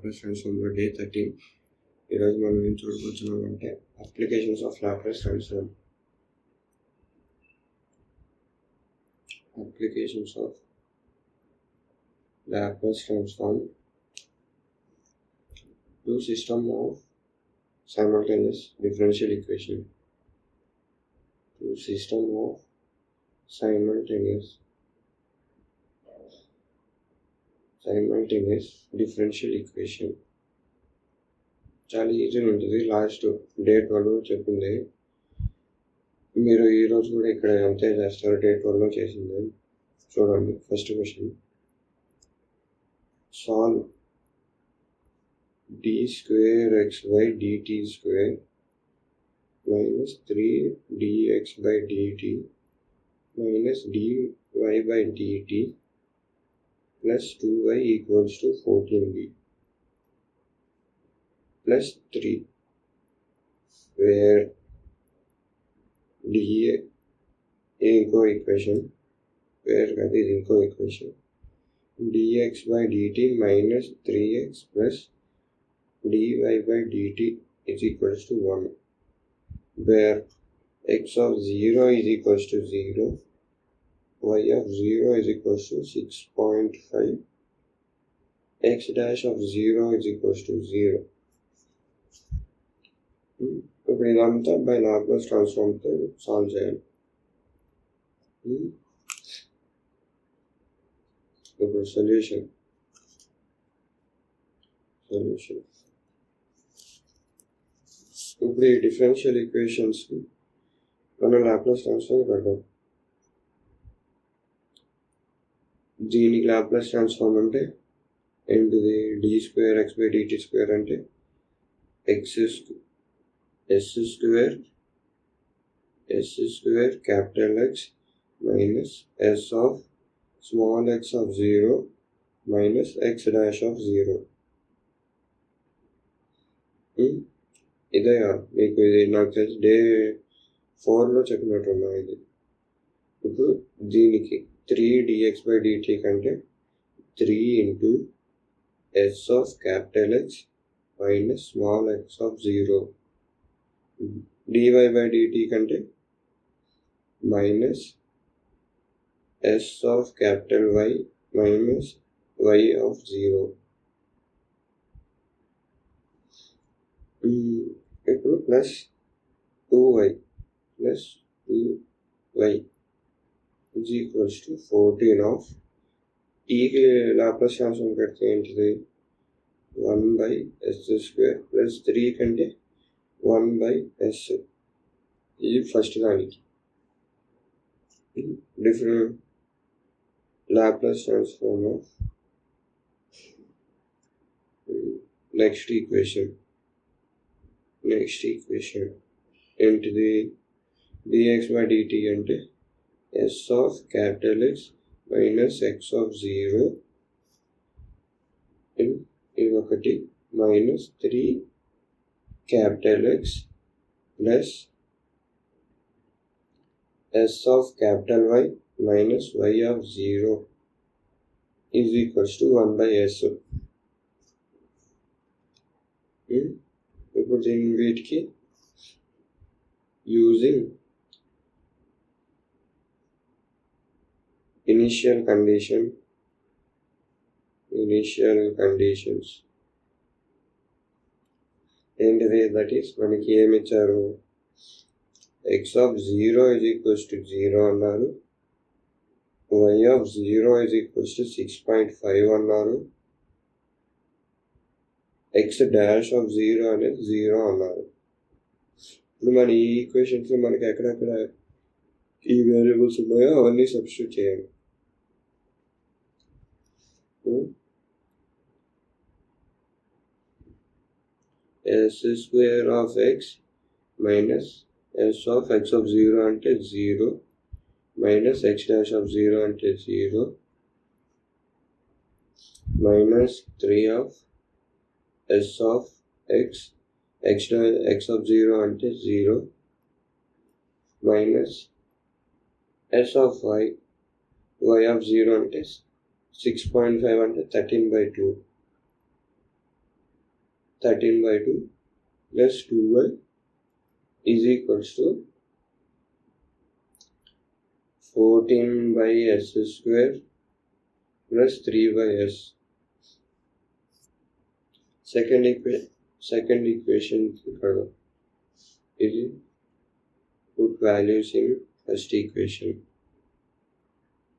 Laplace transform day 13. ఈరోజు మనం ఏం చూడబోతున్నామంటే applications of Laplace transform. Applications of Laplace transform to system of simultaneous differential equation. To system of simultaneous differential equation. చాలా easy ఉంటుంది. Last day 12 చెప్పింది. మీరు ఈరోజు కూడా ఇక్కడ అంతే చేస్తారు. డే 12 చేసింది చూడండి. First question, solve d square x by dt square minus 3 dx by dt minus dy by dt plus 2y equals to 14b plus 3, where dA ఇంకో ఈక్వేషన్, వేర్ కదా ఇది ఇంకో equation, dx by dt minus 3x plus dy by dt is equals to 1, where x of 0 is equals to 0, y of 0 is equals to 6.5, x dash of 0 is equals to 0. ఇప్పుడు ఇదంతా by Laplace ట్రాన్స్ఫార్మ్తో solve చేయాలి. ఇప్పుడు solution ఇప్పుడు ఈ differential equations మనం Laplace transform పెడదాం. దీనికి Laplace transform అంటే ఏంటిది? D square x by dt square అంటే s square capital X minus s of small x of 0 minus x dash of 0. ఇదే మీకు ఇది నాకు తెలిసి డే 4లో చెప్పినట్టున్నా. ఇది ఇప్పుడు దీనికి 3dx by dt కంటే 3 into s of capital X minus small x of 0, dy by dt కంటే minus s of capital Y minus y of 0. ఇప్పుడు plus 2y is equals to 14 of ఈకి లాప్లాస్ ట్రాన్స్ఫార్మ్ పెడితే ఏంటిది? 1 by s square plus 3 కంటే 1 by s. ఇది first దానికి different Laplace transform of next equation ఏంటిది? dx by dt అంటే s of capital X minus x of 0 ఇది ఒకటి minus 3 capital X plus s of capital Y minus y of 0 is equals to 1 by s. ఇప్పుడు దీని వీటికి using initial conditions ఏంటిది? That is మనకి ఏమి ఇచ్చారు? x of 0 is equals to 0 అన్నారు, y of 0 is equals to 6.5 అన్నారు, x dash of 0 అనేది 0 అన్నారు. ఇప్పుడు మన ఈ ఈక్వేషన్స్లో మనకి ఎక్కడెక్కడ ఈ వేరియబుల్స్ ఉన్నాయో అవన్నీ సబ్స్టిట్యూట్ చేయాలి. s square of x minus s of x of 0 అంటే 0 minus x dash of 0 అంటే 0 minus 3 of s of x of 0 అంటే 0 minus s of y y of 0 అంటే 6.5 అంటే 13/2 13/2 plus 2y is equals to 14/s square plus 3/s. Second equation is put values in first equation.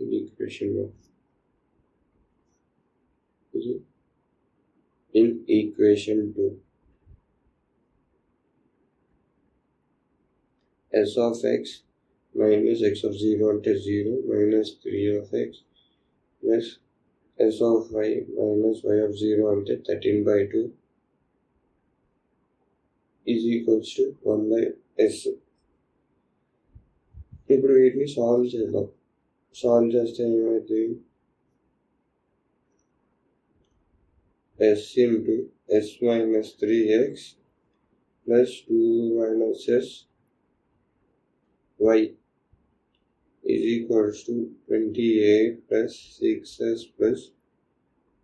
In equation 1. In equation 2, s of x minus x of 0 అంటే 0 minus 3 of x plus s of y minus y of 0 అంటే 13/2 is equals to 1/s. ఇప్పుడు వీటిని solve చేద్దాం. Solve చేస్తే ఏమవుతుంది? s into s minus 3x plus 2 minus s y is equals to 28 plus 6s plus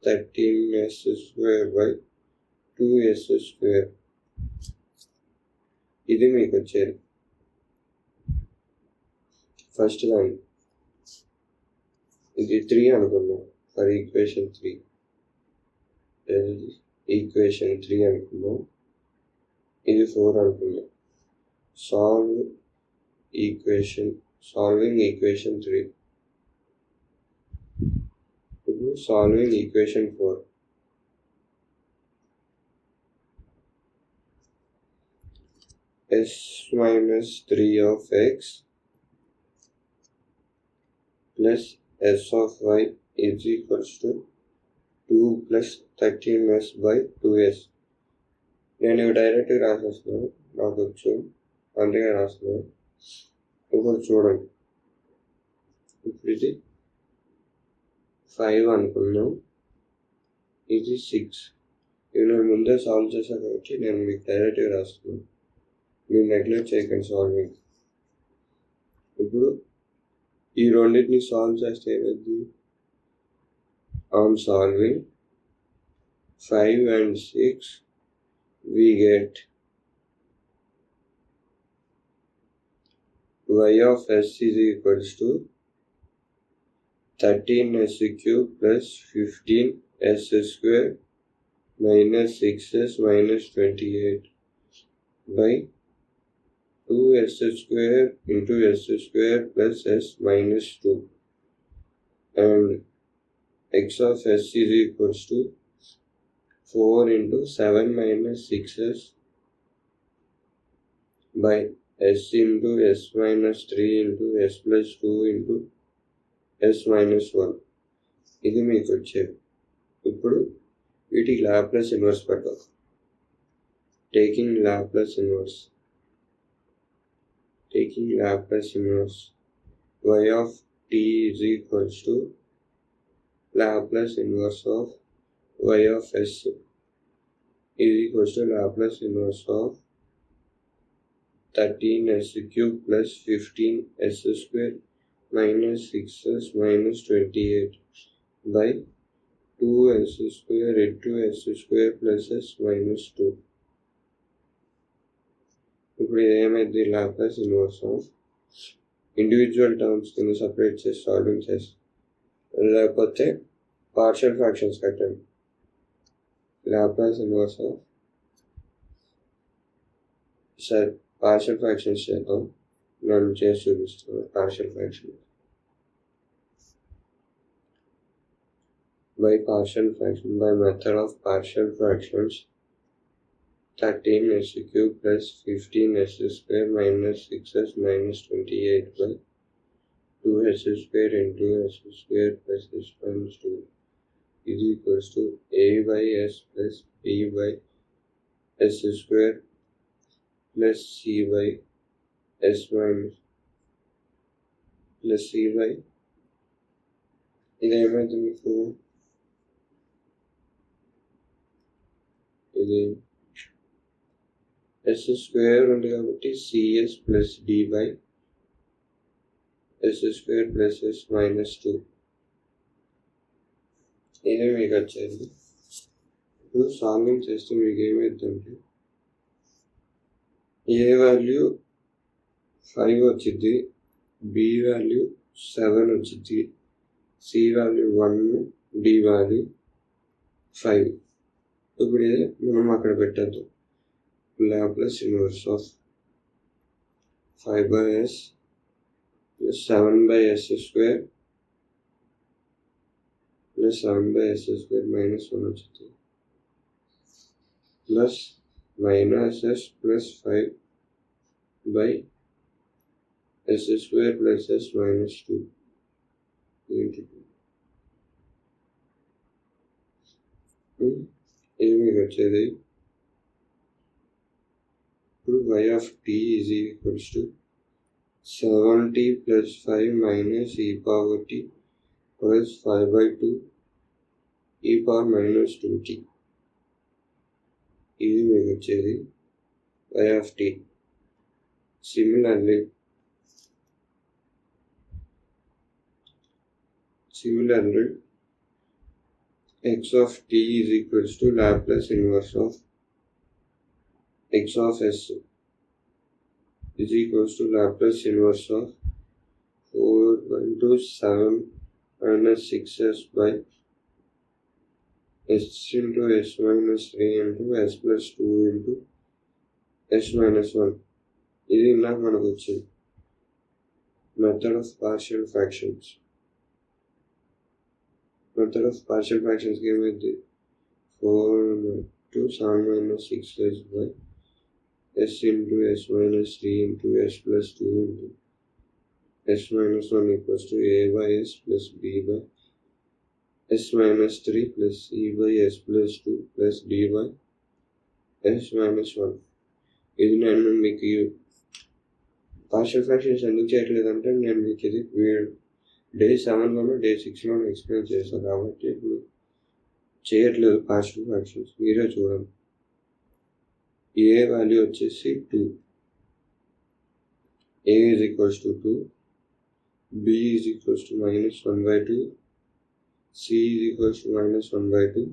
13s square by 2s square. ఇది మీకు వచ్చేది first line. ఇది 3 అనుకున్నాం ఫర్ ఈక్వేషన్ 3. ఈక్వేషన్ 3 అనుకున్నాం. ఇది 4 అనుకున్నాం. Solving equation 3. ఇప్పుడు solving equation 4. s minus 3 of x plus s of y is equals to 2 plus 13s by 2s. నేను డైరెక్ట్గా రాసేస్తున్నాను, నాకు వచ్చు అందుకే రాస్తున్నాను. ఇప్పుడు చూడండి, ఇప్పుడు ఇది 5 అనుకున్నాం, ఇది 6. ఇవి నేను ముందే సాల్వ్ చేశాను కాబట్టి నేను మీకు డైరెక్ట్గా రాస్తున్నాను. మీరు నెగ్లెక్ట్ చేయకండి సాల్వింగ్. ఇప్పుడు ఈ రెండింటిని సాల్వ్ చేస్తే ఏమైంది? On solving 5 and 6 we get y of s is equals to 13s cube plus 15s square minus 6s minus 28 by 2s square into s square plus s minus 2, and x of s is equals to 4 into 7 minus 6s by s into s minus 3 into s plus 2 into s minus 1. ఇది మీకు వచ్చేది. ఇప్పుడు వీటికి Laplace inverse పెట్టాం. Taking Laplace inverse y of t is equals to Laplace inverse of y of s is equals to Laplace inverse of 13s cube plus 15s square minus 6s minus 28 by 2s square into s square plus s minus 2. ఇప్పుడు ఏమైంది? Laplace inverse of individual terms కింద separate చేసి solving చేసి, లేకపోతే partial fractions కట్టండి. Laplace inverse of, సరే partial fractions చేద్దాం. నేను చేసి చూపిస్తాను. Partial fraction by method of partial fractions, 13s cube plus 15s square minus 6s minus 28 by 2s square into s square plus s minus 2 is equals to a by s plus b by s square plus c by s minus plus c by, ఇదేమైంది మీకు? ఇది s square ఉంది కాబట్టి cs plus d by s square plus s minus 2. ఇది మీకు వచ్చేది. ఇప్పుడు solving చేస్తే మీకు ఏమైందంటే ఏ వాల్యూ 5 వచ్చింది, బి వాల్యూ 7 వచ్చింది, సి వాల్యూ 1, డి వాల్యూ 5. ఇప్పుడు ఇది మనం అక్కడ పెట్టద్దు. Laplace inverse of 5/s plus 7/s² plus 7/s² minus 1 వచ్చింది plus minus s plus 5/s² plus s minus 2. ఇది మీకు వచ్చేది. ఇప్పుడు y of t is equals to 7t plus 5 minus e power t plus 5/2 e power minus 2t. ఇది మీకు వచ్చేది y of t. Similarly, x of t is equals to Laplace inverse of x of s is equals to Laplace inverse of 4/7 minus 6s by s into s minus 3 into s plus 2 into s minus 1. ఇది ఇందాక మనకు వచ్చింది method of partial fractions. Method of partial ఫ్రాక్షన్స్కి ఏమైంది 4/7 minus 6s by s into s minus 3 into s plus 2 into s minus 1 equals to a by s plus b by s minus 3 plus c by s plus 2 plus d by s minus 1. ఇది నేను మీకు partial fractions ఎందుకు చేయట్లేదంటే నేను మీకు ఇది day 7లోనూ day 6లోనూ explain చేశాను కాబట్టి ఇప్పుడు చేయట్లేదు పార్షియల్ ఫ్రాక్షన్స్. మీరే చూడండి. ఏ వాల్యూ వచ్చేసి 2, a is equals to 2, b is equals to minus 1/2, c is equals to minus 1/2,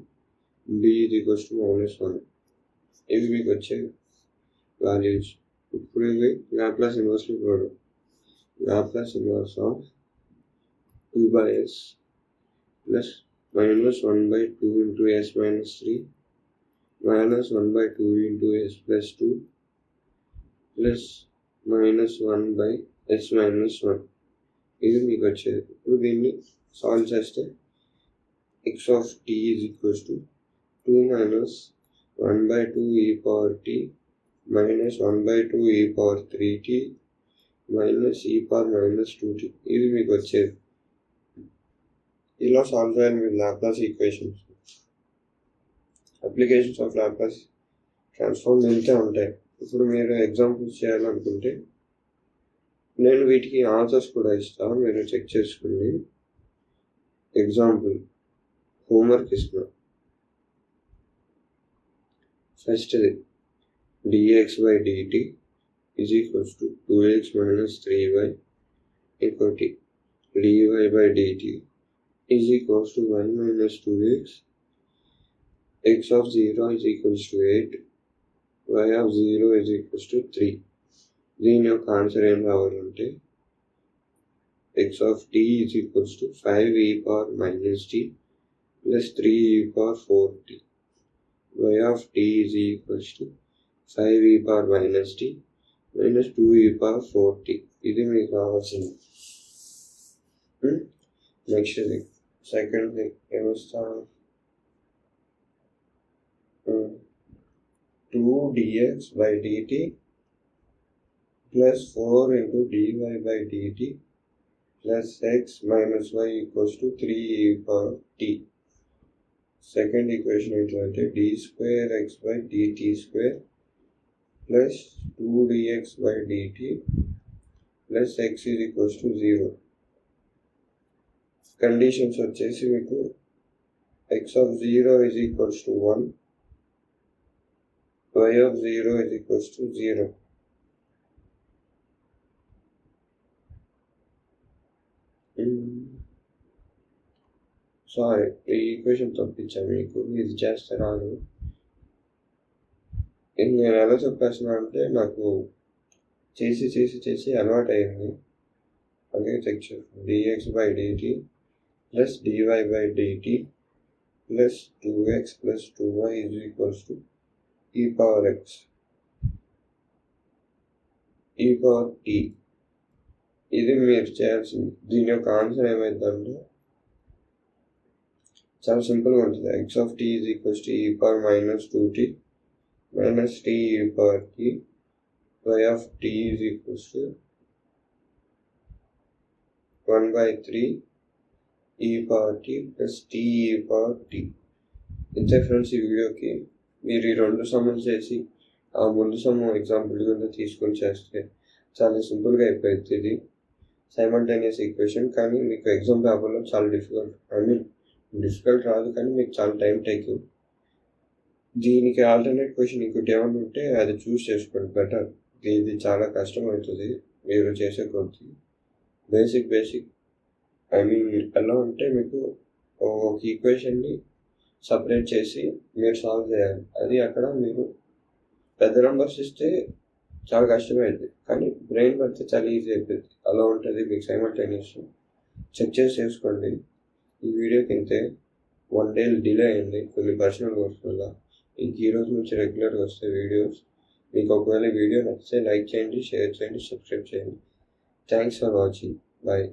d is equals to minus 1. ఇవి మీకు వచ్చే వాల్యూస్. ఇప్పుడు ఇవి లాప్లాస్ ఇన్వర్స్లో కూడా Laplace inverse of 2/s plus minus 1/2 into s minus 3 minus 1/2 into s plus 2 plus minus 1/s minus 1. ఇది మీకు వచ్చేది. ఇప్పుడు దీన్ని సాల్వ్ చేస్తే x of t is equals to 2 minus 1/2 e power t minus 1/2 e power 3t minus e power minus 2t. ఇది మీకు వచ్చేది. ఇలా సాల్వ్ చేయాలి మీరు Laplace equations. Applications of Laplace transform ఇంతే ఉంటాయి. ఇప్పుడు మీరు ఎగ్జాంపుల్స్ చేయాలనుకుంటే నేను వీటికి ఆన్సర్స్ కూడా ఇస్తాను, మీరు చెక్ చేసుకోండి. ఎగ్జాంపుల్ హోంవర్క్ ఇస్తున్నా. ఫస్ట్ది dx/dt is equals to 2x minus 3y. ఇంకోటి dy/dt is equals to 1 minus 2x. x of 0 is equals to 8. y of 0 is equals to 3. దీని యొక్క ఆన్సర్ ఏం రావాలంటే x of t is equals to 5 e power minus t plus 3 e power 4t. y of t is equals to 5 e power minus t minus 2 e power 4t. ఇది మీకు కావాల్సింది. Next thing, second thing ఏమొస్తాను 2dx/dt plus 4 into dy/dt plus x minus y equals to 3 e power t. Second equation ఏంటంటే d²x/dt² plus 2dx/dt plus x is equals to 0. Conditions వచ్చేసి మీకు x of 0 is equals to 1, y of 0 is equals to 0. Sorry, ఈ equation తప్పించాను మీకు, ఇది చేస్తే రాదు. నేను ఎలా చెప్పేస్తున్నా అంటే నాకు చేసి అలవాటు అయింది. అందుకే చెక్ చేస్తాను. dx/dt plus dy/dt plus 2x plus 2y e power x e power t. ఇది మీరు చేయాల్సింది. దీని యొక్క ఆన్సర్ ఏమైందంటే చాలా సింపుల్గా ఉంటుంది. x of t is equals to e power minus 2t minus t e power t. y of t is equals to 1/3 e power t plus t e power t. ఇంతే ఫ్రెండ్స్ ఈ వీడియోకి. మీరు ఈ రెండు సమ్మలు చేసి ఆ ముందు సమ్ము ఎగ్జాంపుల్ కింద తీసుకొని చేస్తే చాలా సింపుల్గా అయిపోయింది. ఇది సైమల్టేనియస్ ఈక్వేషన్, కానీ మీకు ఎగ్జామ్ పేపర్లో చాలా డిఫికల్ట్ రాదు, కానీ మీకు చాలా టైం టేకింగ్. దీనికి ఆల్టర్నేట్ క్వశ్చన్ ఇంకోటి ఏమన్నా ఉంటే అది చూస్ చేసుకోండి బెటర్. ఇది చాలా కష్టం అవుతుంది మీరు చేసే కొద్ది. బేసిక్ ఎలా అంటే మీకు ఒక ఈక్వేషన్ని సపరేట్ చేసి మీరు సాల్వ్ చేయాలి. అది అక్కడ మీరు పెద్ద నెంబర్స్ ఇస్తే చాలా కష్టమైంది, కానీ బ్రెయిన్ పడితే చాలా ఈజీ అయిపోయింది. అలా ఉంటుంది మీకు సైమల్టేనియస్. చెక్ చేసి చేసుకోండి. ఈ వీడియోకి ఇంతే. 1 day డిలే అయింది కొన్ని పర్సనల్ వర్క్స్ వల్ల. ఇంక ఈరోజు నుంచి రెగ్యులర్గా వస్తాయి వీడియోస్. మీకు ఒకవేళ వీడియో నచ్చితే లైక్ చేయండి, షేర్ చేయండి, సబ్స్క్రైబ్ చేయండి. Thanks for watching. బాయ్.